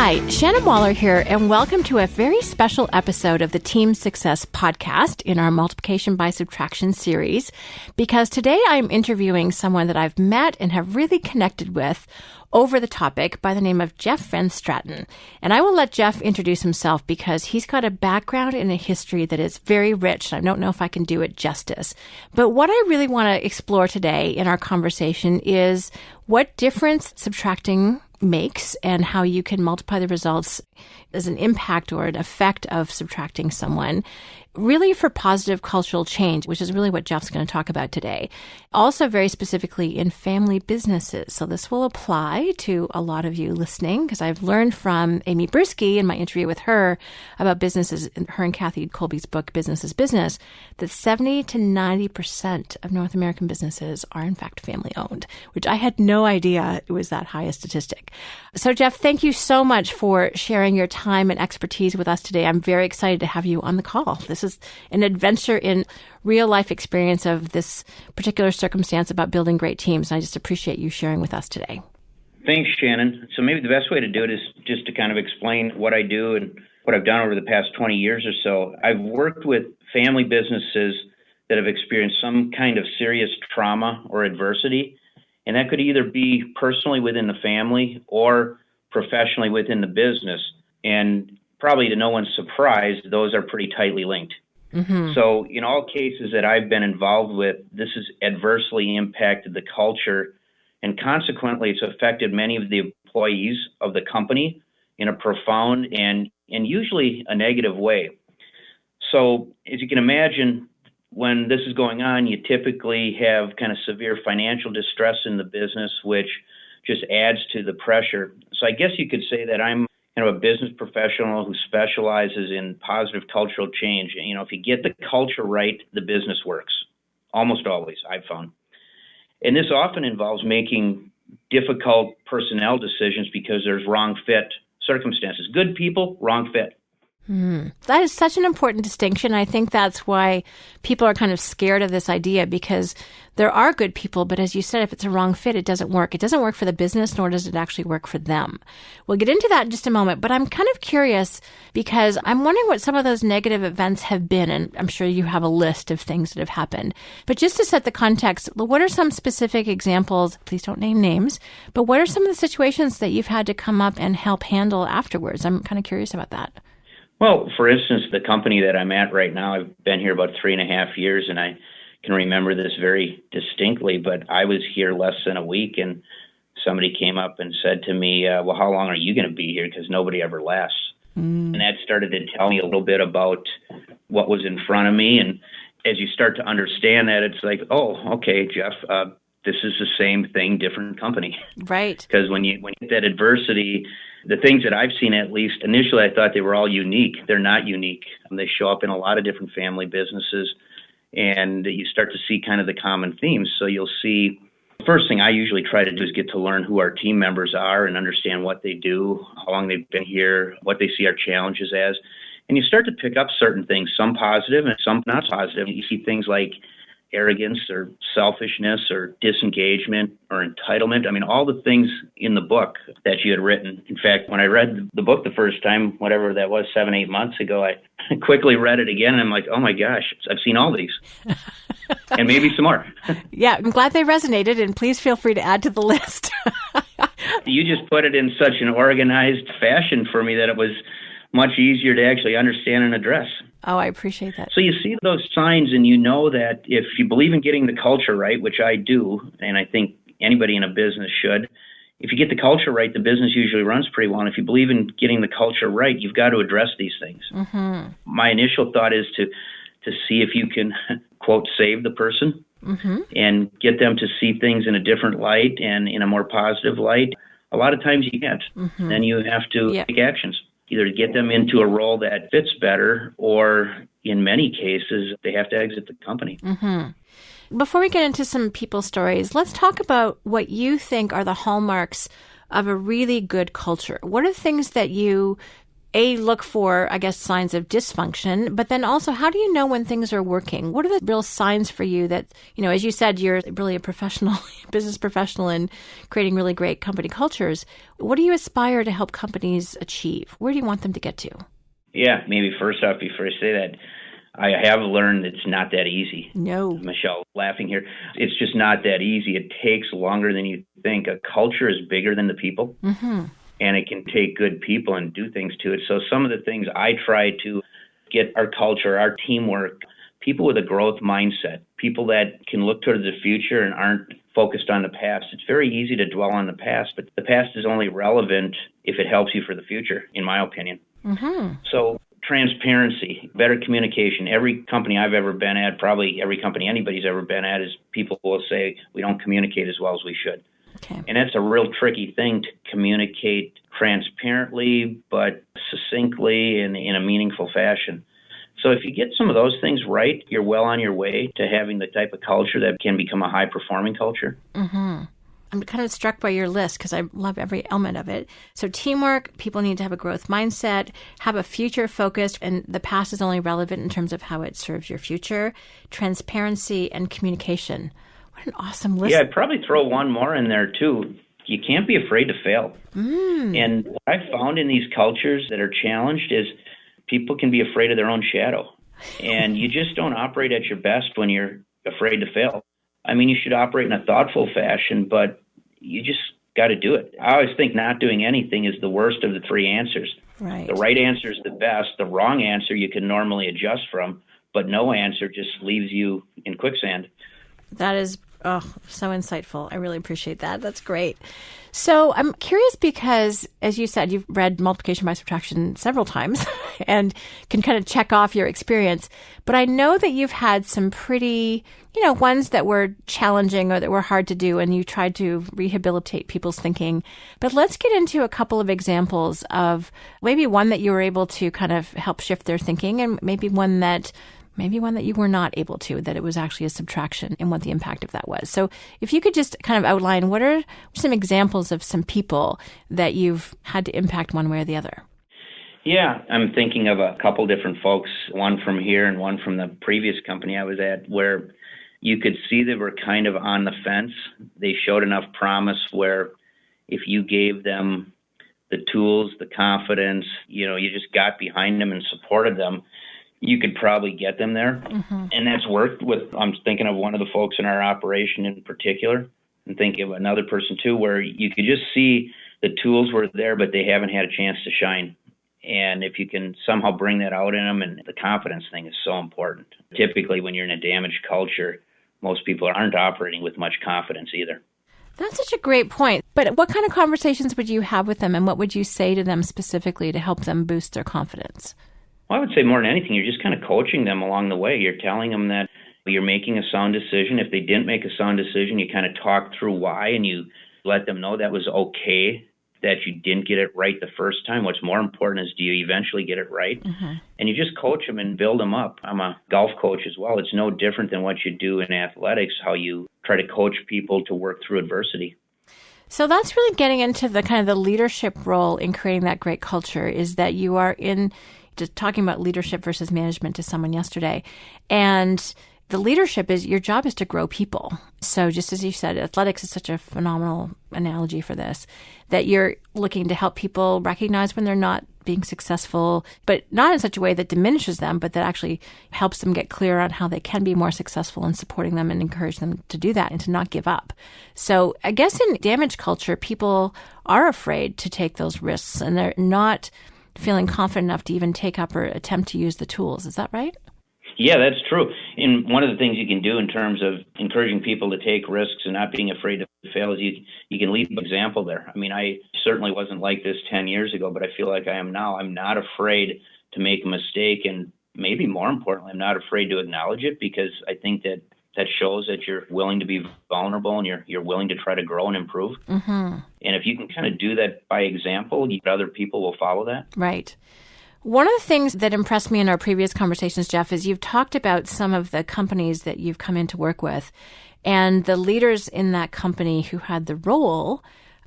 Hi, Shannon Waller here, and welcome to a very special episode of the Team Success podcast in our Multiplication by Subtraction series, because today I'm interviewing someone that I've met and have really connected with over the topic by the name of Jeff Van Straten. And I will let Jeff introduce himself because he's got a background and a history that is very rich. I don't know if I can do it justice. But what I really want to explore today in our conversation is what difference subtracting makes and how you can multiply the results as an impact or an effect of subtracting someone, really for positive cultural change, which is really what Jeff's going to talk about today. Also very specifically in family businesses. So this will apply to a lot of you listening because I've learned from Amy Brisky in my interview with her about businesses, her and Kathy Colby's book, Business is Business, that 70 to 90% of North American businesses are in fact family owned, which I had no idea it was that high a statistic. So Jeff, thank you so much for sharing your time and expertise with us today. I'm very excited to have you on the call. This is an adventure in real life experience of this particular circumstance about building great teams. And I just appreciate you sharing with us today. Thanks, Shannon. So maybe the best way to do it is just to kind of explain what I do and what I've done over the past 20 years or so. I've worked with family businesses that have experienced some kind of serious trauma or adversity. And that could either be personally within the family or professionally within the business. And probably to no one's surprise, those are pretty tightly linked. Mm-hmm. So in all cases that I've been involved with, this has adversely impacted the culture, and consequently it's affected many of the employees of the company in a profound and usually a negative way. So as you can imagine, when this is going on, you typically have kind of severe financial distress in the business, which just adds to the pressure. So I guess you could say that I'm kind of a business professional who specializes in positive cultural change. And, if you get the culture right, the business works. Almost always, I've found. And this often involves making difficult personnel decisions because there's wrong fit circumstances. Good people, wrong fit. That is such an important distinction. I think that's why people are kind of scared of this idea, because there are good people, but as you said, if it's a wrong fit, it doesn't work. It doesn't work for the business, nor does it actually work for them. We'll get into that in just a moment, but I'm kind of curious because I'm wondering what some of those negative events have been, and I'm sure you have a list of things that have happened. But just to set the context, what are some specific examples, please don't name names, but what are some of the situations that you've had to come up and help handle afterwards? I'm kind of curious about that. Well, for instance, the company that I'm at right now, I've been here about 3.5 years, and I can remember this very distinctly, but I was here less than a week, and somebody came up and said to me, well, how long are you going to be here? Because nobody ever lasts. And that started to tell me a little bit about what was in front of me. And as you start to understand that, it's like, oh, okay, Jeff, this is the same thing, different company. Right. Because when you get that adversity, the things that I've seen, at least initially, I thought they were all unique. They're not unique. They show up in a lot of different family businesses, and you start to see kind of the common themes. So you'll see, the first thing I usually try to do is get to learn who our team members are and understand what they do, how long they've been here, what they see our challenges as. And you start to pick up certain things, some positive and some not positive. You see things like arrogance or selfishness or disengagement or entitlement. I mean, all the things in the book that you had written. In fact, when I read the book the first time, whatever that was, 7-8 months ago, I quickly read it again, and I'm like, oh my gosh, I've seen all these. And maybe some more. Yeah, I'm glad they resonated, and please feel free to add to the list. You just put it in such an organized fashion for me that it was much easier to actually understand and address. Oh, I appreciate that. So you see those signs, and you know that if you believe in getting the culture right, which I do, and I think anybody in a business should, if you get the culture right, the business usually runs pretty well. And if you believe in getting the culture right, you've got to address these things. Mm-hmm. My initial thought is to see if you can, quote, save the person and get them to see things in a different light and in a more positive light. A lot of times you can't. Then you have to take actions, either to get them into a role that fits better, or in many cases, they have to exit the company. Before we get into some people's stories, let's talk about what you think are the hallmarks of a really good culture. What are the things that you look for, I guess, signs of dysfunction, but then also how do you know when things are working? What are the real signs for you that, as you said, you're really a professional, business professional in creating really great company cultures. What do you aspire to help companies achieve? Where do you want them to get to? Yeah, maybe first off, before I say that, I have learned it's not that easy. No. Michelle, laughing here. It's just not that easy. It takes longer than you think. A culture is bigger than the people. Mm-hmm. And it can take good people and do things to it. So some of the things I try to get our culture, our teamwork, people with a growth mindset, people that can look toward the future and aren't focused on the past. It's very easy to dwell on the past, but the past is only relevant if it helps you for the future, in my opinion. Mm-hmm. So transparency, better communication. Every company I've ever been at, probably every company anybody's ever been at, is people will say we don't communicate as well as we should. Okay. And that's a real tricky thing to communicate transparently, but succinctly and in a meaningful fashion. So if you get some of those things right, you're well on your way to having the type of culture that can become a high-performing culture. Mm-hmm. I'm kind of struck by your list because I love every element of it. So teamwork, people need to have a growth mindset, have a future focused, and the past is only relevant in terms of how it serves your future. Transparency and communication. What an awesome list. Yeah, I'd probably throw one more in there, too. You can't be afraid to fail. And what I've found in these cultures that are challenged is people can be afraid of their own shadow. And you just don't operate at your best when you're afraid to fail. I mean, you should operate in a thoughtful fashion, but you just got to do it. I always think not doing anything is the worst of the three answers. Right. The right answer is the best. The wrong answer you can normally adjust from, but no answer just leaves you in quicksand. That is so insightful. I really appreciate that. That's great. So I'm curious because, as you said, you've read Multiplication by Subtraction several times and can kind of check off your experience. But I know that you've had some pretty, ones that were challenging or that were hard to do, and you tried to rehabilitate people's thinking. But let's get into a couple of examples of maybe one that you were able to kind of help shift their thinking, and maybe one that you were not able to, that it was actually a subtraction, and what the impact of that was. So if you could just kind of outline, what are some examples of some people that you've had to impact one way or the other? Yeah, I'm thinking of a couple different folks, one from here and one from the previous company I was at, where you could see they were kind of on the fence. They showed enough promise where if you gave them the tools, the confidence, you just got behind them and supported them, you could probably get them there. Mm-hmm. And that's worked with, I'm thinking of one of the folks in our operation in particular, and thinking of another person too, where you could just see the tools were there, but they haven't had a chance to shine. And if you can somehow bring that out in them, and the confidence thing is so important. Typically, when you're in a damaged culture, most people aren't operating with much confidence either. That's such a great point. But what kind of conversations would you have with them, and what would you say to them specifically to help them boost their confidence? Well, I would say more than anything, you're just kind of coaching them along the way. You're telling them that you're making a sound decision. If they didn't make a sound decision, you kind of talk through why, and you let them know that was okay, that you didn't get it right the first time. What's more important is, do you eventually get it right? Mm-hmm. And you just coach them and build them up. I'm a golf coach as well. It's no different than what you do in athletics, how you try to coach people to work through adversity. So that's really getting into the kind of the leadership role in creating that great culture, is that you are in just talking about leadership versus management to someone yesterday. And the leadership is, your job is to grow people. So just as you said, athletics is such a phenomenal analogy for this, that you're looking to help people recognize when they're not being successful, but not in such a way that diminishes them, but that actually helps them get clear on how they can be more successful, and supporting them and encourage them to do that and to not give up. So I guess in damaged culture, people are afraid to take those risks, and they're not feeling confident enough to even take up or attempt to use the tools. Is that right? Yeah, that's true. And one of the things you can do in terms of encouraging people to take risks and not being afraid to fail is you can lead by example there. I mean, I certainly wasn't like this 10 years ago, but I feel like I am now. I'm not afraid to make a mistake, and maybe more importantly, I'm not afraid to acknowledge it, because I think that shows that you're willing to be vulnerable, and you're willing to try to grow and improve. Mm-hmm. And if you can kind of do that by example, other people will follow that. Right. One of the things that impressed me in our previous conversations, Jeff, is you've talked about some of the companies that you've come in to work with, and the leaders in that company who had the role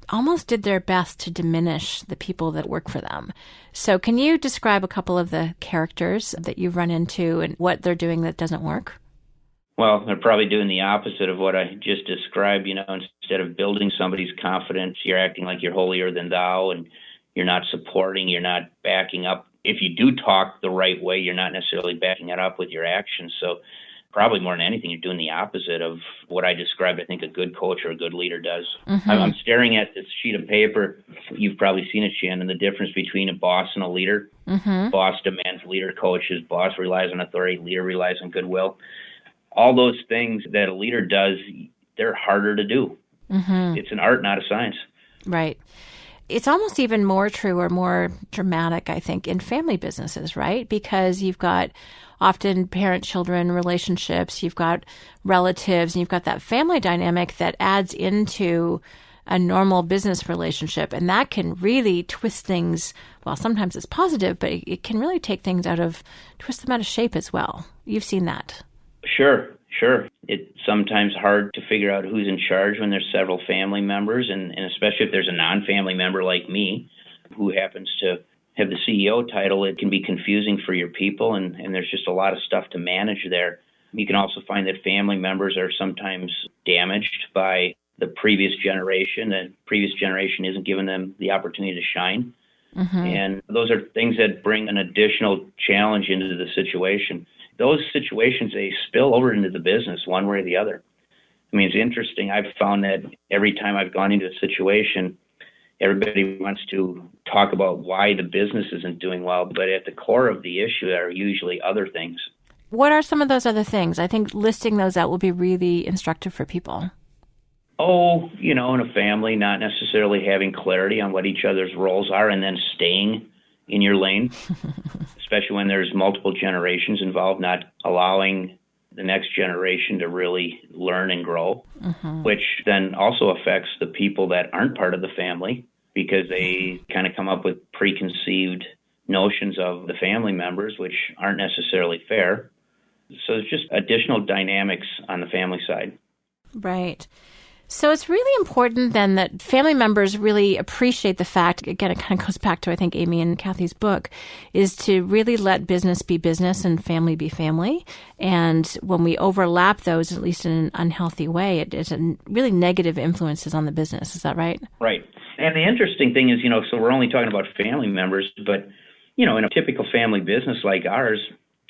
almost did their best to diminish the people that work for them. So can you describe a couple of the characters that you've run into and what they're doing that doesn't work? Well, they're probably doing the opposite of what I just described. Instead of building somebody's confidence, you're acting like you're holier than thou, and you're not supporting, you're not backing up. If you do talk the right way, you're not necessarily backing it up with your actions. So probably more than anything, you're doing the opposite of what I described, I think a good coach or a good leader does. Mm-hmm. I'm staring at this sheet of paper. You've probably seen it, Shannon, the difference between a boss and a leader. Mm-hmm. Boss demands, leader coaches. Boss relies on authority, leader relies on goodwill. All those things that a leader does, they're harder to do. Mm-hmm. It's an art, not a science. Right. It's almost even more true or more dramatic, I think, in family businesses, right? Because you've got often parent-children relationships, you've got relatives, and you've got that family dynamic that adds into a normal business relationship. And that can really twist things. Well, sometimes it's positive, but it can really twist them out of shape as well. You've seen that. Sure. It's sometimes hard to figure out who's in charge when there's several family members, and especially if there's a non-family member like me who happens to have the CEO title. It can be confusing for your people, and there's just a lot of stuff to manage there. You can also find that family members are sometimes damaged by the previous generation. The previous generation isn't giving them the opportunity to shine. Mm-hmm. And those are things that bring an additional challenge into the situation. Those situations, they spill over into the business one way or the other. I mean, it's interesting. I've found that every time I've gone into a situation, everybody wants to talk about why the business isn't doing well, but at the core of the issue are usually other things. What are some of those other things? I think listing those out will be really instructive for people. In a family, not necessarily having clarity on what each other's roles are and then staying in your lane, especially when there's multiple generations involved, not allowing the next generation to really learn and grow, mm-hmm. which then also affects the people that aren't part of the family because they kind of come up with preconceived notions of the family members, which aren't necessarily fair. So it's just additional dynamics on the family side. Right. So it's really important then that family members really appreciate the fact, again, it kind of goes back to, I think, Amy and Kathy's book, is to really let business be business and family be family. And when we overlap those, at least in an unhealthy way, it really negative influences on the business. Is that right? Right. And the interesting thing is, so we're only talking about family members, but, in a typical family business like ours,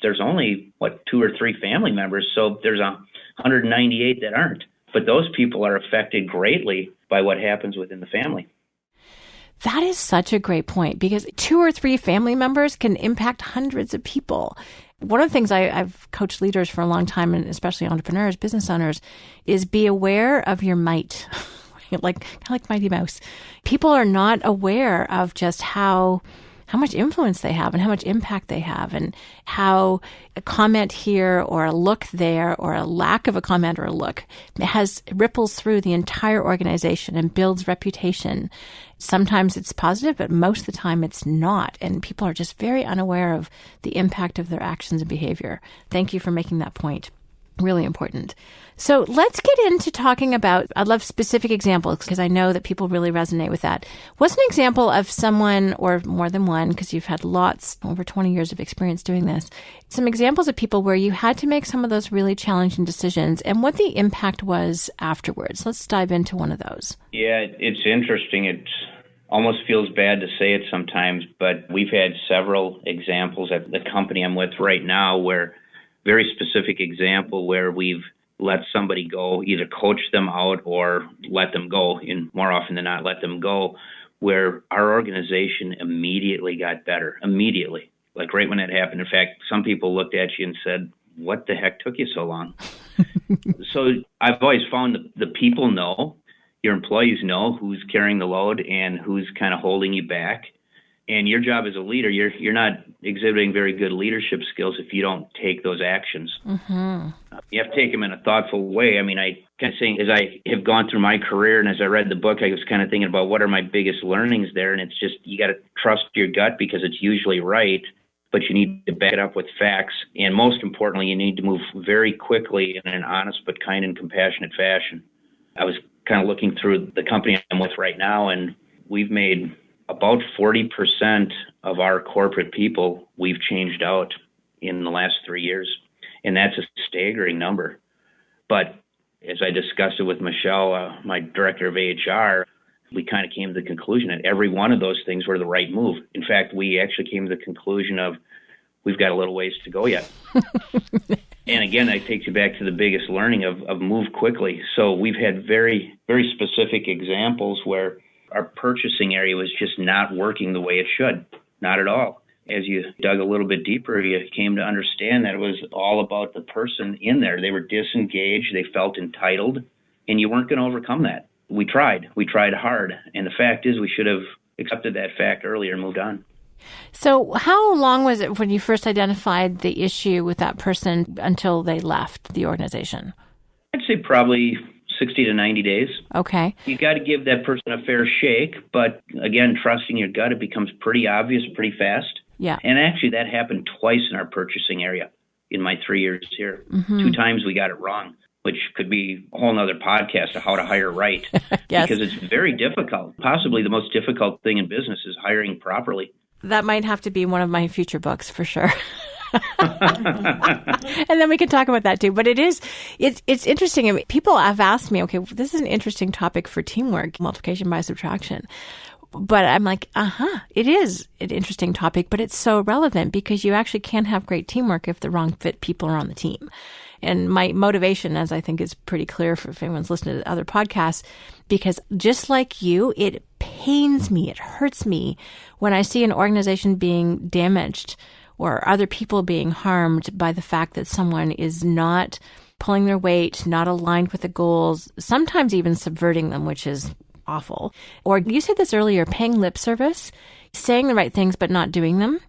there's only, 2 or 3 family members. So there's 198 that aren't. But those people are affected greatly by what happens within the family. That is such a great point because 2 or 3 family members can impact hundreds of people. One of the things I've coached leaders for a long time, and especially entrepreneurs, business owners, is be aware of your might, kind of like Mighty Mouse. People are not aware of just how much influence they have and how much impact they have and how a comment here or a look there or a lack of a comment or a look ripples through the entire organization and builds reputation. Sometimes it's positive, but most of the time it's not. And people are just very unaware of the impact of their actions and behavior. Thank you for making that point. Really important. So let's get into talking about, I love specific examples because I know that people really resonate with that. What's an example of someone, or more than one, because you've had over 20 years of experience doing this, some examples of people where you had to make some of those really challenging decisions and what the impact was afterwards. Let's dive into one of those. Yeah, it's interesting. It almost feels bad to say it sometimes, but we've had several examples at the company I'm with right now where very specific example where we've let somebody go, either coach them out or let them go, and more often than not, let them go, where our organization immediately got better, immediately, like right when it happened. In fact, some people looked at you and said, what the heck took you so long? So I've always found the people know, your employees know who's carrying the load and who's kind of holding you back. And your job as a leader, you're not exhibiting very good leadership skills if you don't take those actions. Mm-hmm. You have to take them in a thoughtful way. I mean, I kind of saying, as I have gone through my career and as I read the book, I was kind of thinking about what are my biggest learnings there. And it's just, you got to trust your gut because it's usually right, but you need to back it up with facts. And most importantly, you need to move very quickly in an honest but kind and compassionate fashion. I was kind of looking through the company I'm with right now, and we've made about 40% of our corporate people we've changed out in the last 3 years. And that's a staggering number. But as I discussed it with Michelle, my director of AHR, we kind of came to the conclusion that every one of those things were the right move. In fact, we actually came to the conclusion of we've got a little ways to go yet. And again, that takes you back to the biggest learning of move quickly. So we've had very, very specific examples where our purchasing area was just not working the way it should. Not at all. As you dug a little bit deeper, you came to understand that it was all about the person in there. They were disengaged. They felt entitled, and you weren't going to overcome that. We tried. We tried hard. And the fact is we should have accepted that fact earlier and moved on. So how long was it when you first identified the issue with that person until they left the organization? I'd say probably 60 to 90 days. Okay. You got to give that person a fair shake, but again, trusting your gut, it becomes pretty obvious pretty fast. Yeah. And actually that happened twice in our purchasing area in my 3 years here. Mm-hmm. 2 times we got it wrong, which could be a whole nother podcast of how to hire right. Yes. Because it's very difficult. Possibly the most difficult thing in business is hiring properly. That might have to be one of my future books for sure. And then we can talk about that too. But it's interesting. I mean, people have asked me, okay, this is an interesting topic for teamwork, multiplication by subtraction. But I'm like, it is an interesting topic, but it's so relevant because you actually can't have great teamwork if the wrong fit people are on the team. And my motivation, as I think is pretty clear if anyone's listening to other podcasts, because just like you, it pains me, it hurts me when I see an organization being damaged or other people being harmed by the fact that someone is not pulling their weight, not aligned with the goals, sometimes even subverting them, which is awful. Or you said this earlier, paying lip service, saying the right things but not doing them.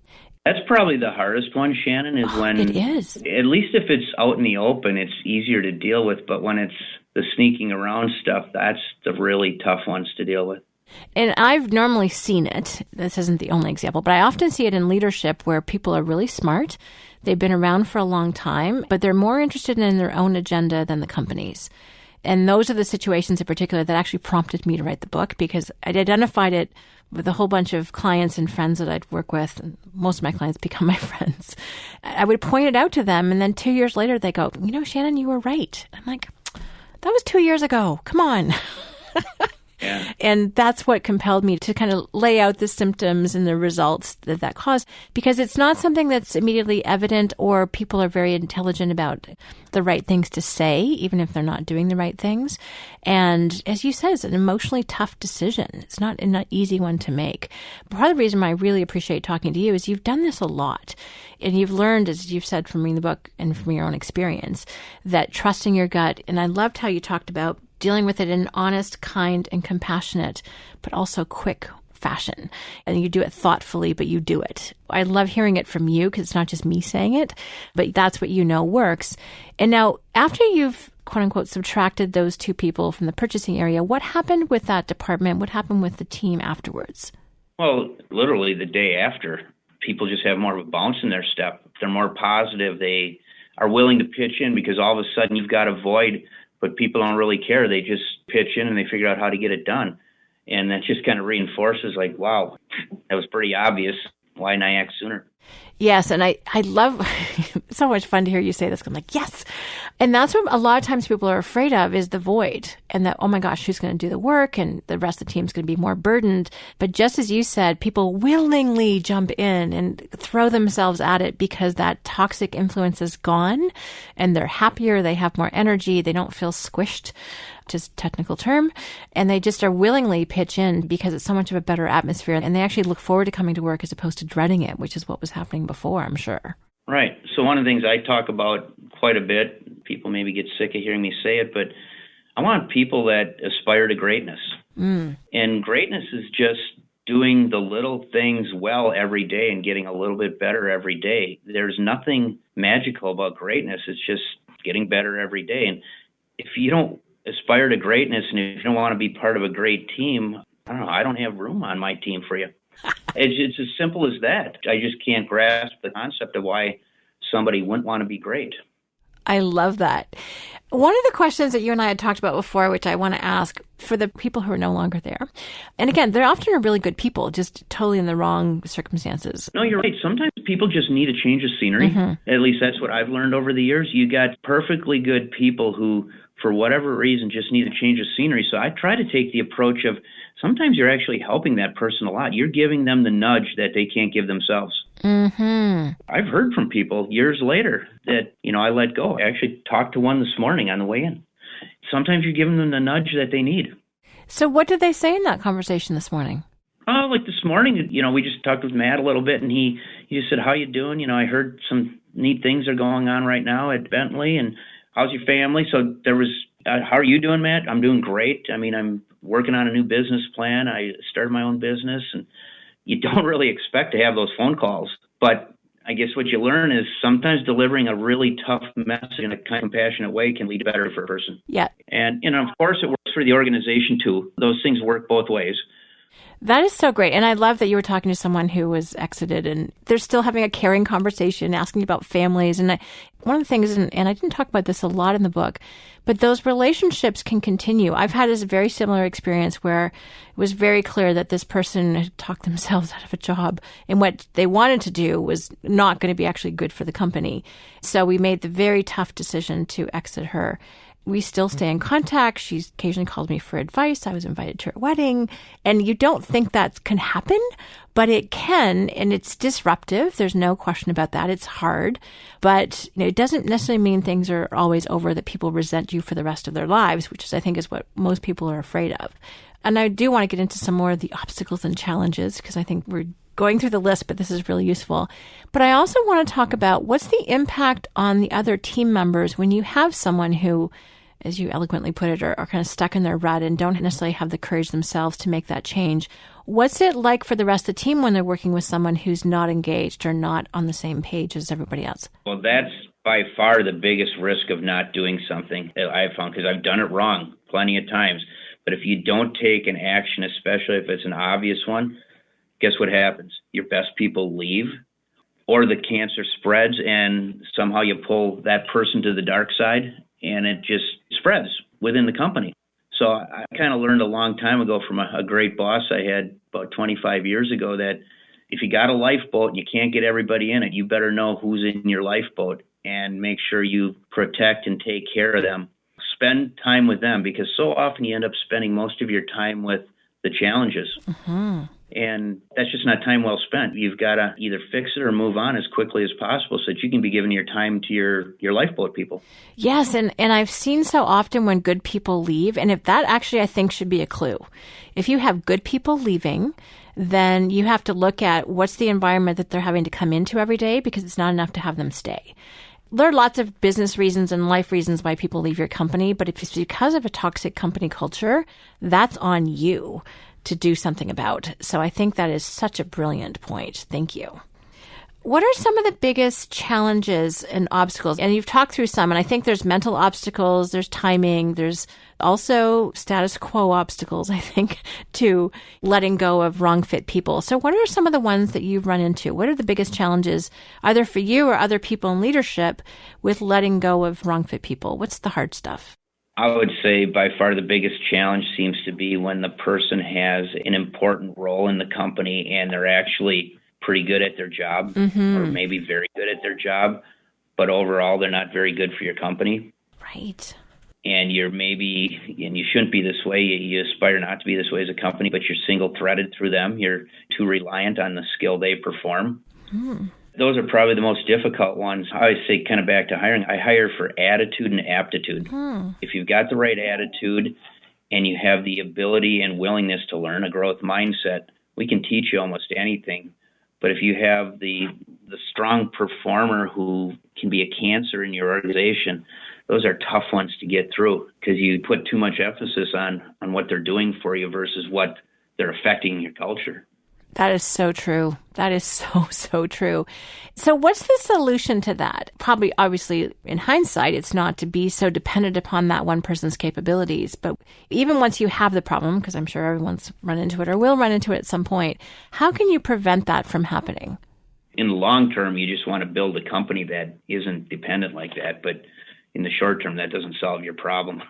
That's probably the hardest one, Shannon, is when, it is. At least if it's out in the open, it's easier to deal with. But when it's the sneaking around stuff, that's the really tough ones to deal with. And I've normally seen it. This isn't the only example, but I often see it in leadership where people are really smart. They've been around for a long time, but they're more interested in their own agenda than the company's. And those are the situations in particular that actually prompted me to write the book because I'd identified it with a whole bunch of clients and friends that I'd work with. And most of my clients become my friends. I would point it out to them. And then 2 years later, they go, Shannon, you were right. I'm like, that was 2 years ago. Come on. Yeah. And that's what compelled me to kind of lay out the symptoms and the results that caused, because it's not something that's immediately evident or people are very intelligent about the right things to say, even if they're not doing the right things. And as you said, it's an emotionally tough decision. It's not an easy one to make. Part of the reason I really appreciate talking to you is you've done this a lot. And you've learned, as you've said from reading the book and from your own experience, that trusting your gut. And I loved how you talked about dealing with it in an honest, kind, and compassionate, but also quick fashion. And you do it thoughtfully, but you do it. I love hearing it from you because it's not just me saying it, but that's what you know works. And now, after you've, quote unquote, subtracted those 2 people from the purchasing area, what happened with that department? What happened with the team afterwards? Well, literally the day after, people just have more of a bounce in their step. They're more positive. They are willing to pitch in because all of a sudden you've got a void, but people don't really care. They just pitch in and they figure out how to get it done. And that just kind of reinforces like, wow, that was pretty obvious. Why didn't I act sooner? Yes. And I love, it's so much fun to hear you say this. I'm like, yes. And that's what a lot of times people are afraid of is the void and that, oh my gosh, who's going to do the work? And the rest of the team's going to be more burdened. But just as you said, people willingly jump in and throw themselves at it because that toxic influence is gone and they're happier. They have more energy. They don't feel squished, just technical term. And they just are willingly pitch in because it's so much of a better atmosphere. And they actually look forward to coming to work as opposed to dreading it, which is what was happening before, I'm sure. Right. So one of the things I talk about quite a bit, people maybe get sick of hearing me say it, but I want people that aspire to greatness. And greatness is just doing the little things well every day and getting a little bit better every day. There's nothing magical about greatness. It's just getting better every day. And if you don't aspire to greatness and if you don't want to be part of a great team, I don't have room on my team for you. It's as simple as that. I just can't grasp the concept of why somebody wouldn't want to be great. I love that. One of the questions that you and I had talked about before, which I want to ask for the people who are no longer there. And again, they're often really good people, just totally in the wrong circumstances. No, you're right. Sometimes people just need a change of scenery. Mm-hmm. At least that's what I've learned over the years. You got perfectly good people who, for whatever reason, just need a change of scenery. So I try to take the approach of sometimes you're actually helping that person a lot. You're giving them the nudge that they can't give themselves. Mm-hmm. I've heard from people years later that, I let go. I actually talked to one this morning on the way in. Sometimes you're giving them the nudge that they need. So what did they say in that conversation this morning? Oh, like this morning, we just talked with Matt a little bit, and he just said, how you doing? I heard some neat things are going on right now at Bentley, and how's your family? So there was, how are you doing, Matt? I'm doing great. I'm working on a new business plan. I started my own business, and you don't really expect to have those phone calls. But I guess what you learn is sometimes delivering a really tough message in a kind of compassionate way can lead better for a person. Yeah. And, of course, it works for the organization, too. Those things work both ways. That is so great. And I love that you were talking to someone who was exited and they're still having a caring conversation, asking about families. And one of the things, and I didn't talk about this a lot in the book, but those relationships can continue. I've had this very similar experience where it was very clear that this person had talked themselves out of a job and what they wanted to do was not going to be actually good for the company. So we made the very tough decision to exit her. We still stay in contact. She occasionally calls me for advice. I was invited to her wedding. And you don't think that can happen, but it can, and it's disruptive. There's no question about that. It's hard, but it doesn't necessarily mean things are always over, that people resent you for the rest of their lives, which is, I think, is what most people are afraid of. And I do want to get into some more of the obstacles and challenges because I think we're going through the list, but this is really useful. But I also want to talk about what's the impact on the other team members when you have someone who, as you eloquently put it, are kind of stuck in their rut and don't necessarily have the courage themselves to make that change. What's it like for the rest of the team when they're working with someone who's not engaged or not on the same page as everybody else? Well, that's by far the biggest risk of not doing something that I've found, because I've done it wrong plenty of times. But if you don't take an action, especially if it's an obvious one, guess what happens? Your best people leave, or the cancer spreads and somehow you pull that person to the dark side and it just spreads within the company. So I kind of learned a long time ago from a great boss I had about 25 years ago that if you got a lifeboat and you can't get everybody in it, you better know who's in your lifeboat and make sure you protect and take care of them. Spend time with them, because so often you end up spending most of your time with the challenges. Mm-hmm. And that's just not time well spent. You've got to either fix it or move on as quickly as possible so that you can be giving your time to your lifeboat people. Yes, and I've seen so often when good people leave, and if that actually I think should be a clue. If you have good people leaving, then you have to look at what's the environment that they're having to come into every day, because it's not enough to have them stay. There are lots of business reasons and life reasons why people leave your company, but if it's because of a toxic company culture, that's on you to do something about. So I think that is such a brilliant point. Thank you. What are some of the biggest challenges and obstacles? And you've talked through some, and I think there's mental obstacles, there's timing, there's also status quo obstacles, I think, to letting go of wrong fit people. So what are some of the ones that you've run into? What are the biggest challenges, either for you or other people in leadership, with letting go of wrong fit people? What's the hard stuff? I would say by far the biggest challenge seems to be when the person has an important role in the company and they're actually pretty good at their job, mm-hmm. or maybe very good at their job, but overall they're not very good for your company. Right. And you shouldn't be this way. You aspire not to be this way as a company, but you're single-threaded through them. You're too reliant on the skill they perform. Mm. Those are probably the most difficult ones. I always say, kind of back to hiring, I hire for attitude and aptitude. If you've got the right attitude and you have the ability and willingness to learn, a growth mindset, we can teach you almost anything. But if you have the strong performer who can be a cancer in your organization, those are tough ones to get through, because you put too much emphasis on what they're doing for you versus what they're affecting in your culture. That is so true. That is so true. So what's the solution to that? Probably, obviously, in hindsight, it's not to be so dependent upon that one person's capabilities. But even once you have the problem, because I'm sure everyone's run into it or will run into it at some point, how can you prevent that from happening? In the long term, you just want to build a company that isn't dependent like that. But in the short term, that doesn't solve your problem.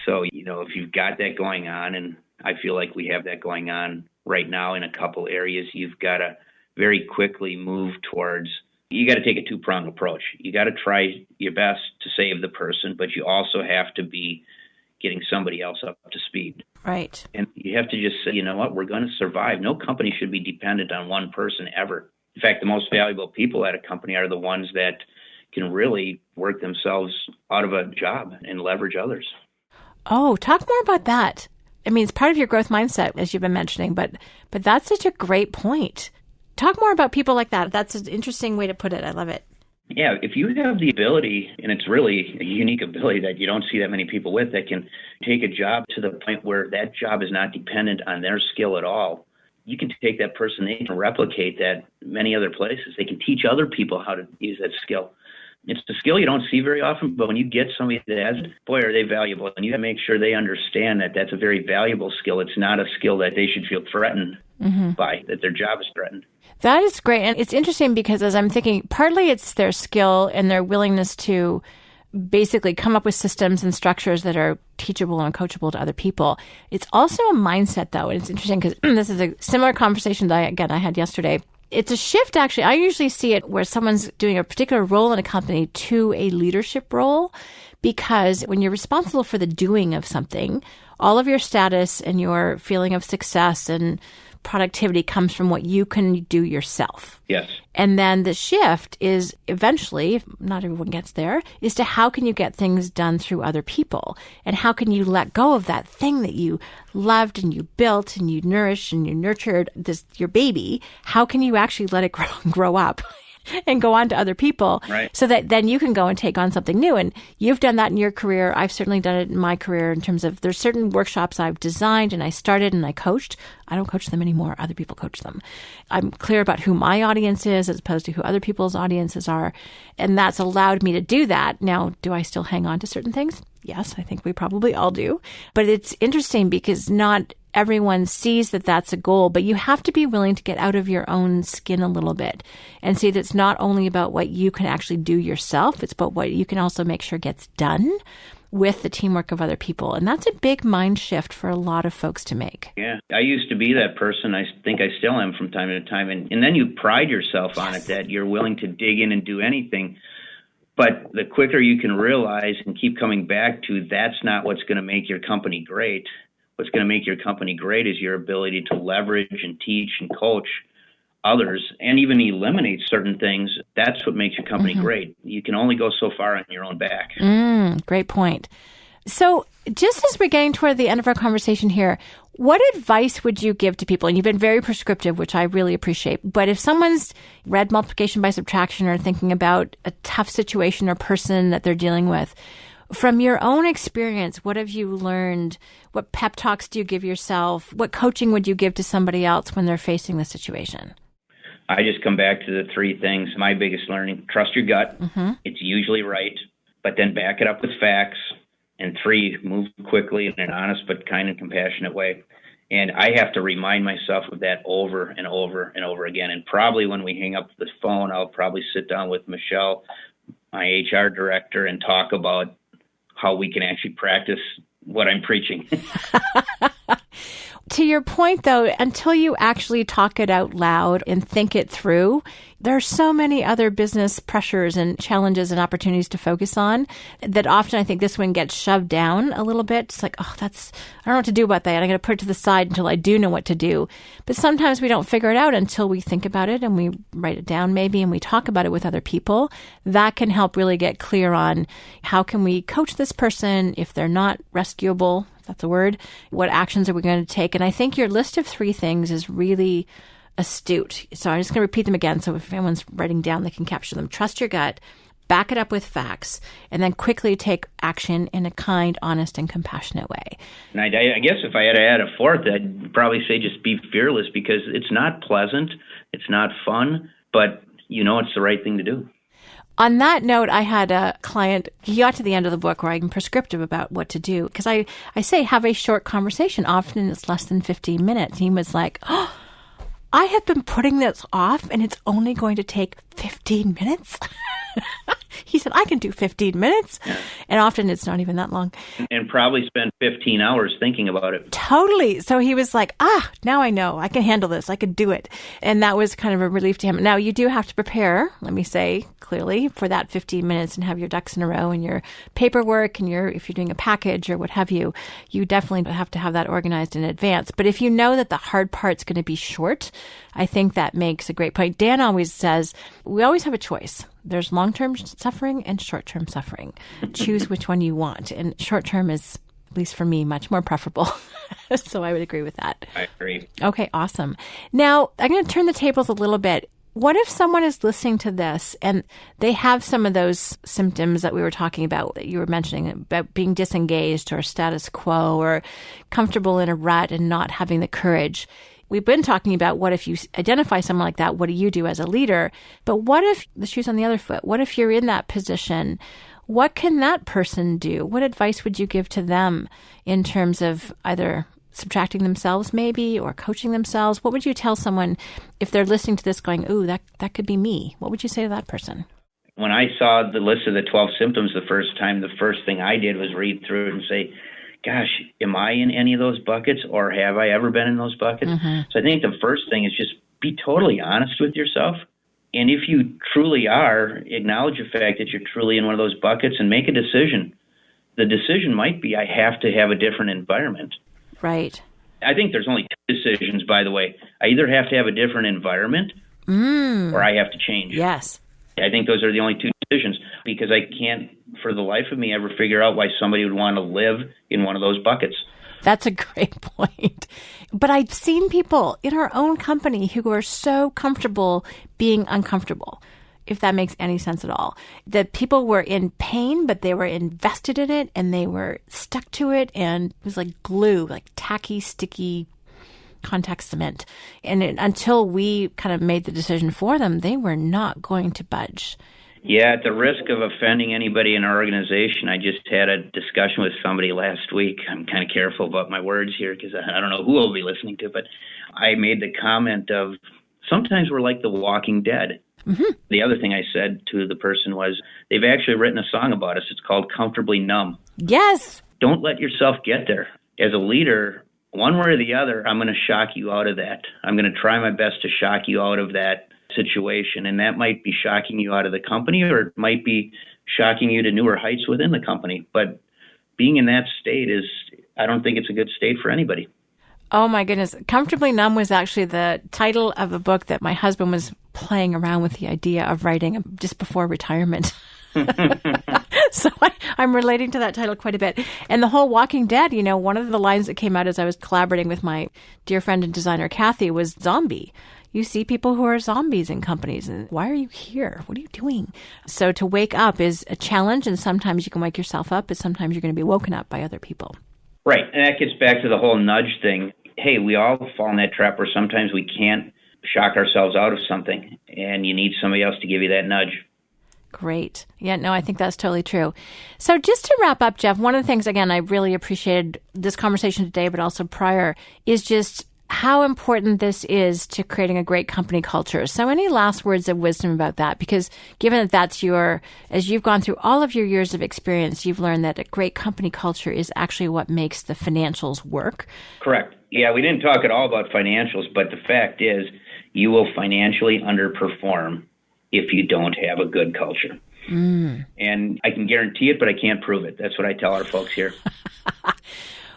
So, if you've got that going on, and I feel like we have that going on right now in a couple areas, you've got to very quickly move towards, you got to take a two-pronged approach. You got to try your best to save the person, but you also have to be getting somebody else up to speed. Right. And you have to just say, you know what, we're going to survive. No company should be dependent on one person ever. In fact, the most valuable people at a company are the ones that can really work themselves out of a job and leverage others. Oh, talk more about that. I mean, it's part of your growth mindset, as you've been mentioning, but that's such a great point. Talk more about people like that. That's an interesting way to put it. I love it. Yeah, if you have the ability, and it's really a unique ability that you don't see that many people with, that can take a job to the point where that job is not dependent on their skill at all, you can take that person, they can replicate that many other places. They can teach other people how to use that skill. It's the skill you don't see very often, but when you get somebody that has, boy, are they valuable. And you have to make sure they understand that that's a very valuable skill. It's not a skill that they should feel threatened by, that their job is threatened. That is great. And it's interesting because as I'm thinking, partly it's their skill and their willingness to basically come up with systems and structures that are teachable and coachable to other people. It's also a mindset, though. And it's interesting because this is a similar conversation that I had yesterday. It's a shift, actually. I usually see it where someone's doing a particular role in a company to a leadership role, because when you're responsible for the doing of something, all of your status and your feeling of success and productivity comes from what you can do yourself. Yes. And then the shift is eventually, if not everyone gets there, is to how can you get things done through other people? And how can you let go of that thing that you loved and you built and you nourished and you nurtured, your baby? How can you actually let it grow up and go on to other people, right, so that then you can go and take on something new? And you've done that in your career. I've certainly done it in my career in terms of there's certain workshops I've designed and I started and I coached. I don't coach them anymore. Other people coach them. I'm clear about who my audience is as opposed to who other people's audiences are. And that's allowed me to do that. Now, do I still hang on to certain things? Yes, I think we probably all do. But it's interesting because not everyone sees that that's a goal, but you have to be willing to get out of your own skin a little bit and see that it's not only about what you can actually do yourself, it's about what you can also make sure gets done with the teamwork of other people. And that's a big mind shift for a lot of folks to make. Yeah, I used to be that person. I think I still am from time to time. And then you pride yourself on it, that you're willing to dig in and do anything. But the quicker you can realize and keep coming back to, that's not what's going to make your company great. What's going to make your company great is your ability to leverage and teach and coach others and even eliminate certain things. That's what makes your company great. You can only go so far on your own back. Great point. So just as we're getting toward the end of our conversation here, what advice would you give to people? And you've been very prescriptive, which I really appreciate. But if someone's read Multiplication by Subtraction or thinking about a tough situation or person that they're dealing with, from your own experience, what have you learned? What pep talks do you give yourself? What coaching would you give to somebody else when they're facing the situation? I just come back to the three things. My biggest learning: trust your gut. It's usually right, but then back it up with facts. And three, move quickly in an honest but kind and compassionate way. And I have to remind myself of that over and over and over again. And probably when we hang up the phone, I'll probably sit down with Michelle, my HR director, and talk about how we can actually practice what I'm preaching. To your point, though, until you actually talk it out loud and think it through, there are so many other business pressures and challenges and opportunities to focus on that often I think this one gets shoved down a little bit. It's like, I don't know what to do about that. I'm going to put it to the side until I do know what to do. But sometimes we don't figure it out until we think about it and we write it down maybe and we talk about it with other people. That can help really get clear on how can we coach this person if they're not rescuable, if that's a word. What actions are we going to take? And I think your list of 3 things is really astute. So I'm just going to repeat them again. So if anyone's writing down, they can capture them. Trust your gut, back it up with facts, and then quickly take action in a kind, honest, and compassionate way. And I guess if I had to add a fourth, I'd probably say just be fearless, because it's not pleasant, it's not fun, but it's the right thing to do. On that note, I had a client, he got to the end of the book where I'm prescriptive about what to do, because I say have a short conversation. Often it's less than 15 minutes. He was like, I have been putting this off and it's only going to take 15 minutes. He said, I can do 15 minutes. Yeah. And often it's not even that long. And probably spend 15 hours thinking about it. Totally. So he was like, now I know. I can handle this. I can do it. And that was kind of a relief to him. Now, you do have to prepare, let me say clearly, for that 15 minutes and have your ducks in a row and your paperwork and if you're doing a package or what have you, you definitely have to have that organized in advance. But if you know that the hard part's going to be short, I think that makes a great point. Dan always says, we always have a choice. There's long-term suffering and short-term suffering. Choose which one you want. And short-term is, at least for me, much more preferable. So I would agree with that. I agree. Okay, awesome. Now, I'm going to turn the tables a little bit. What if someone is listening to this and they have some of those symptoms that we were talking about, that you were mentioning, about being disengaged or status quo or comfortable in a rut and not having the courage? We've been talking about what if you identify someone like that, what do you do as a leader? But what if, the shoe's on the other foot, what if you're in that position? What can that person do? What advice would you give to them in terms of either subtracting themselves maybe or coaching themselves? What would you tell someone if they're listening to this going, ooh, that could be me? What would you say to that person? When I saw the list of the 12 symptoms the first time, the first thing I did was read through it and say, gosh, am I in any of those buckets or have I ever been in those buckets? Mm-hmm. So I think the first thing is just be totally honest with yourself. And if you truly are, acknowledge the fact that you're truly in one of those buckets and make a decision. The decision might be, I have to have a different environment. Right. I think there's only two decisions, by the way. I either have to have a different environment or I have to change. Yes. I think those are the only two decisions because I can't, for the life of me, ever figure out why somebody would want to live in one of those buckets. That's a great point. But I've seen people in our own company who are so comfortable being uncomfortable, if that makes any sense at all. That people were in pain, but they were invested in it and they were stuck to it. And it was like glue, like tacky, sticky contact cement. And until we kind of made the decision for them, they were not going to budge. Yeah, at the risk of offending anybody in our organization, I just had a discussion with somebody last week. I'm kind of careful about my words here because I don't know who will be listening to, but I made the comment of sometimes we're like the Walking Dead. Mm-hmm. The other thing I said to the person was they've actually written a song about us. It's called Comfortably Numb. Yes. Don't let yourself get there. As a leader, one way or the other, I'm going to shock you out of that. I'm going to try my best to shock you out of that situation, and that might be shocking you out of the company or it might be shocking you to newer heights within the company. But being in that state I don't think it's a good state for anybody. Oh my goodness. Comfortably Numb was actually the title of a book that my husband was playing around with the idea of writing just before retirement. So I'm relating to that title quite a bit. And the whole Walking Dead, one of the lines that came out as I was collaborating with my dear friend and designer, Kathy, was zombie. You see people who are zombies in companies. And why are you here? What are you doing? So to wake up is a challenge. And sometimes you can wake yourself up, but sometimes you're going to be woken up by other people. Right. And that gets back to the whole nudge thing. Hey, we all fall in that trap where sometimes we can't shock ourselves out of something. And you need somebody else to give you that nudge. Great. Yeah, no, I think that's totally true. So just to wrap up, Jeff, one of the things, again, I really appreciated this conversation today, but also prior, is just how important this is to creating a great company culture. So any last words of wisdom about that? Because given that that's as you've gone through all of your years of experience, you've learned that a great company culture is actually what makes the financials work. Correct. Yeah, we didn't talk at all about financials, but the fact is you will financially underperform if you don't have a good culture. And I can guarantee it, but I can't prove it. That's what I tell our folks here.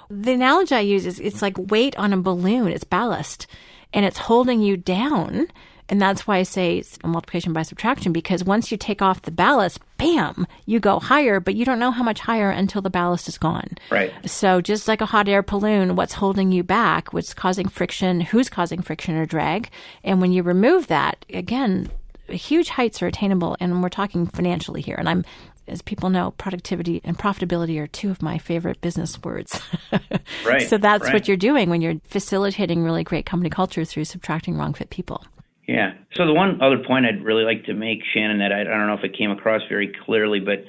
The analogy I use is it's like weight on a balloon. It's ballast and it's holding you down. And that's why I say it's a multiplication by subtraction, because once you take off the ballast, bam, you go higher, but you don't know how much higher until the ballast is gone. Right. So just like a hot air balloon, what's holding you back, what's causing friction, who's causing friction or drag. And when you remove that, again, huge heights are attainable. And we're talking financially here. And as people know, productivity and profitability are two of my favorite business words. Right. So that's what you're doing when you're facilitating really great company culture through subtracting wrong fit people. Yeah. So the one other point I'd really like to make, Shannon, that I don't know if it came across very clearly, but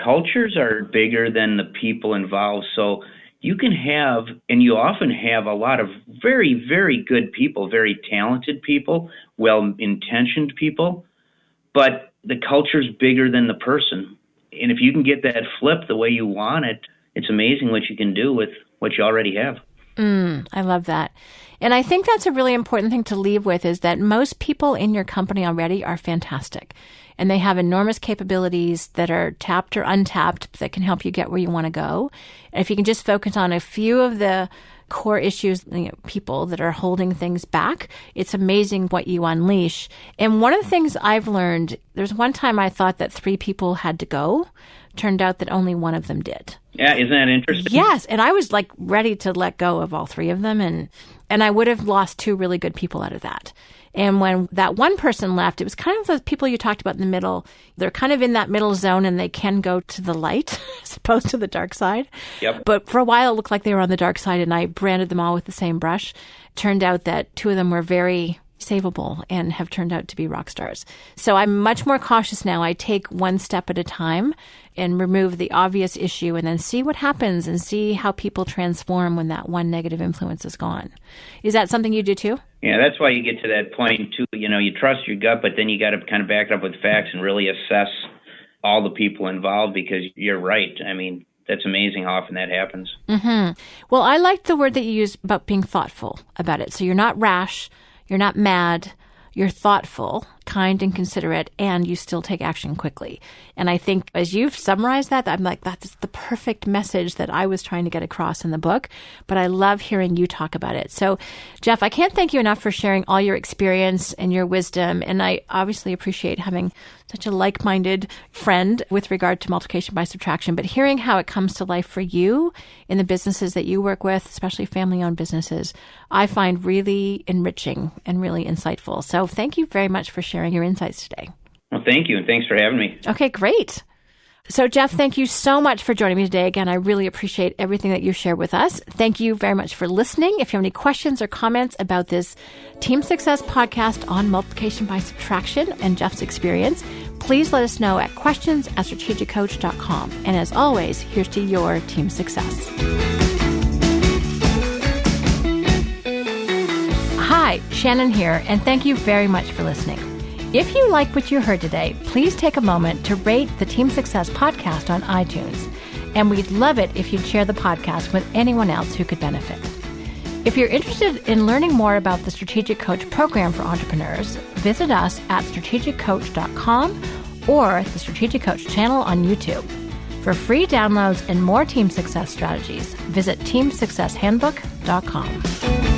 cultures are bigger than the people involved. So you can have, and you often have, a lot of very, very good people, very talented people, well-intentioned people, but the culture's bigger than the person. And if you can get that flip the way you want it, it's amazing what you can do with what you already have. I love that. And I think that's a really important thing to leave with, is that most people in your company already are fantastic. And they have enormous capabilities that are tapped or untapped that can help you get where you want to go. And if you can just focus on a few of the core issues, people that are holding things back, it's amazing what you unleash. And one of the things I've learned, there's one time I thought that 3 people had to go. Turned out that only one of them did. Yeah, isn't that interesting? Yes, and I was like ready to let go of all 3 of them, and I would have lost 2 really good people out of that. And when that one person left, it was kind of the people you talked about in the middle. They're kind of in that middle zone, and they can go to the light as opposed to the dark side. Yep. But for a while, it looked like they were on the dark side, and I branded them all with the same brush. Turned out that 2 of them were very savable and have turned out to be rock stars. So I'm much more cautious now. I take one step at a time and remove the obvious issue and then see what happens and see how people transform when that one negative influence is gone. Is that something you do too? Yeah, that's why you get to that point too. You trust your gut, but then you got to kind of back it up with facts and really assess all the people involved, because you're right. I mean, that's amazing how often that happens. Mm-hmm. Well, I liked the word that you used about being thoughtful about it. So you're not rash. You're not mad, you're thoughtful, kind and considerate, and you still take action quickly. And I think as you've summarized that, I'm like, that's the perfect message that I was trying to get across in the book. But I love hearing you talk about it. So, Jeff, I can't thank you enough for sharing all your experience and your wisdom. And I obviously appreciate having such a like-minded friend with regard to multiplication by subtraction, but hearing how it comes to life for you in the businesses that you work with, especially family-owned businesses, I find really enriching and really insightful. So thank you very much for sharing your insights today. Well, thank you, and thanks for having me. Okay, great. So, Jeff, thank you so much for joining me today. Again, I really appreciate everything that you shared with us. Thank you very much for listening. If you have any questions or comments about this Team Success podcast on multiplication by subtraction and Jeff's experience, please let us know at questions@strategiccoach.com. And as always, here's to your team success. Hi, Shannon here, and thank you very much for listening. If you like what you heard today, please take a moment to rate the Team Success podcast on iTunes. And we'd love it if you'd share the podcast with anyone else who could benefit. If you're interested in learning more about the Strategic Coach program for entrepreneurs, visit us at strategiccoach.com or the Strategic Coach channel on YouTube. For free downloads and more team success strategies, visit teamsuccesshandbook.com.